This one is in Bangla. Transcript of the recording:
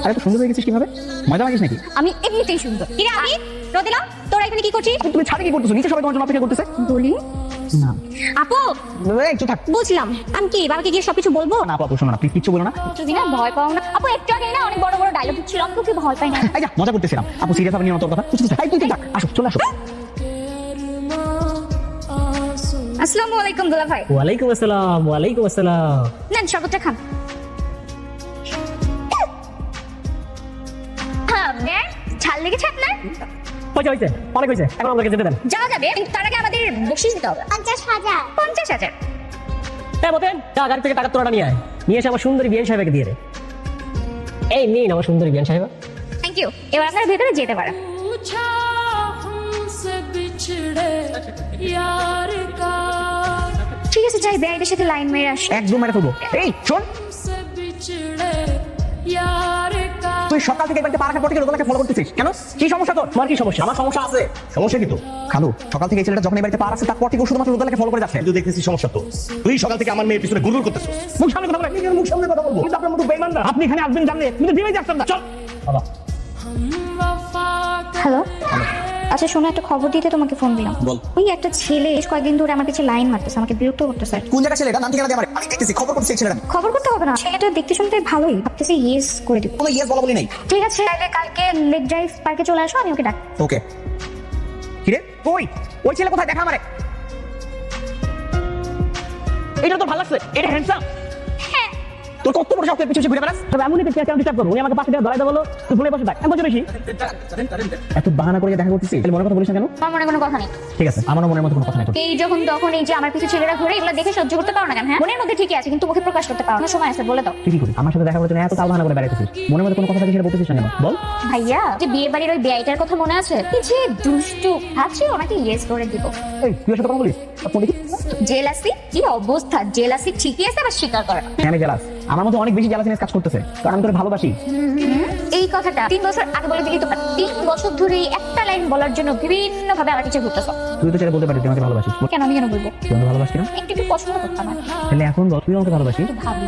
আরে তো সুন্দর হয়ে গেছিস কিভাবে? মজা লাগিস নাকি? আমি এমনিতেই সুন্দর। কিরে আমি রোদেলা তোরা এখানে কি করছিস? তুমি ছাদে কি করতেছো? নিচে সবাই তোমার জন্য অপেক্ষা করতেছে। বলি না আপু এই একটু থাক বুঝলাম আমি কি বাবাকে গিয়ে সবকিছু বলবো? না আপু শোনো না, প্লিজ কিচ্ছু বলো না। যদি না ভয় পাও না আপু, একটু আগে না অনেক বড় বড় ডায়লগ দিচ্ছিল, আমি কি ভয় পাই না। এই যা মজা করতেছিলাম। আপু সিরিয়াস হবে নিয়ে তোর কথা। কিছু এই তুই থাক, আসো চলে আসো। আসসালামু আলাইকুম দুলা ভাই। ওয়ালাইকুম আসসালাম। ওয়ালাইকুম আসসালাম। নেন শরবতটা খান। হ্যাঁ দেখ ঝাল লেগেছে আপনার? হয়েছে হয়েছে, অনেক হয়েছে, এখন আমাকে যেতে দেন। যাওয়া যাবে কিন্তু তার আগে আমাদের বকশিশ দিতে হবে 50,000। 50,000? হ্যাঁ বতেন, যা গাড়ি থেকে টাকা তোলাটা নিয়ে আয়, নিয়ে এসে আমার সুন্দরী বিয়ান সাহেবকে দিয়ে দে। এই নিন আমার সুন্দরী বিয়ান সাহেব। Thank you. এবার আপনারা ভেতরে যেতে পারেন। पूछा हमसे बिछड़े यार का ঠিক আছে যাই, বেআইদের সাথে লাইন মেরে আসি। একদম মেরে ফেলবো। এই শোন, हमसे बिछड़े यार का তুই সকাল থেকে বাড়িতে পারাখার পর থেকে রোদেলাকে ফলো করতেছিস কেন? কি সমস্যা তোর? তোমার কি সমস্যা? আমার সমস্যা আছে। সমস্যা কি তো? খালু, সকাল থেকে এই ছেলেটা যখন এই বাড়িতে পা রাখছে তারপর থেকে ও শুধুমাত্র রোদেলাকে ফলো করে যাচ্ছে। তুই দেখতেছিস সমস্যা তো। তুই সকাল থেকে আমার মেয়ের পিছনে গুলগুল করতেছিস। মুখ সামনে কথা বলে, নিজের মুখ সামনে কথা বলবো। কিন্তু আপনার মতো বেঈমান না। আপনি এখানে আসবেন জানলে কিন্তু ভেবে যাচ্ছেন না। চল বাবা। वफा হ্যালো আচ্ছা শোনো, একটা খবর দিতে তোমাকে ফোন দিলাম। বল। ওই একটা ছেলে বেশ কয়েকদিন ধরে আমার পিছে লাইন মারতেছে, আমাকে বিরক্ত করতেছে। কোন জায়গা ছেলেটা? নাম ঠিকানা দে আমারে। আমি দেখতেছি, খবর করতেছি এই ছেলেটা। খবর করতে হবে না, ছেলেটা দেখতে শুনতে ভালোই, ভাবতেছি ইয়েস করে দিব। কোনো ইয়েস বলা বলি নাই। ঠিক আছে তাহলে কালকে লেক ড্রাইভ পার্কে চলে আসো, আমি ওকে ডাক। ওকে। কিরে কই? ওই ছেলে কোথায়? দেখা আমারে। এটা তো ভালো লাগছে, এটা হ্যান্ডসাম। তোর কত বড় সাহস তুই পিছু পিছু ঘুরে বেড়াস? তবে এমনই দেখতে কেন ডিস্টার্ব করবো? উনি আমাকে পাশে দিয়ে ধরাই দেবো, তুই ভুলে বসে থাক, আমি বসে বেশি। এত বাহানা করে দেখা করতেছিস, তাহলে মনের কথা বলিস না কেন? আমার মনে কোনো কথা নেই। ঠিক আছে, আমারও মনের মধ্যে কোনো কথা নাই তোর। এই যখন তখন এই যে আমার পিছু ছেলেরা ঘুরে, এগুলো দেখে সহ্য করতে পারো না কেন? হ্যাঁ মনের মধ্যে ঠিকই আছে কিন্তু মুখে প্রকাশ করতে পারো না, সময় আছে বলে দাও। তুই কি করিস? আমার সাথে দেখা করার জন্য এত তাল বাহানা করে বেড়াইতেছিস, মনের মধ্যে কোনো কথা থাকে সেটা বলতেছিস না কেন? বল। ভাইয়া যে বিয়ে বাড়ির ওই বেআইটার কথা মনে আছে? কি যে দুষ্টু, ভাবছি ওনাকে ইয়েস করে দিব। এই তুই এর সাথে কথা বলিস? ফোন দেখি। জেলাসি কি অবস্থা, জেলাসি ঠিকই আছে আবার স্বীকার করে না। আমি জেলাস, আমার মধ্যে অনেক বেশি জেলাসিনেস কাজ করতেছে, কারণ আমি তোর ভালোবাসি। এই কথাটা 3 বছর আগে বলে দিলি তো পারতি। 3 বছর ধরে এই একটা লাইন বলার জন্য বিভিন্ন ভাবে আমার পিছে ঘুরতেছ। তুই তো ছেলে বলতে পারিস তুই আমাকে ভালোবাসিস। কেন আমি কেন বলবো? তুই আমাকে ভালোবাসিস না? একটু একটু পছন্দ করতাম আর তাহলে এখন বল তুই আমাকে ভালোবাসিস। ভাবি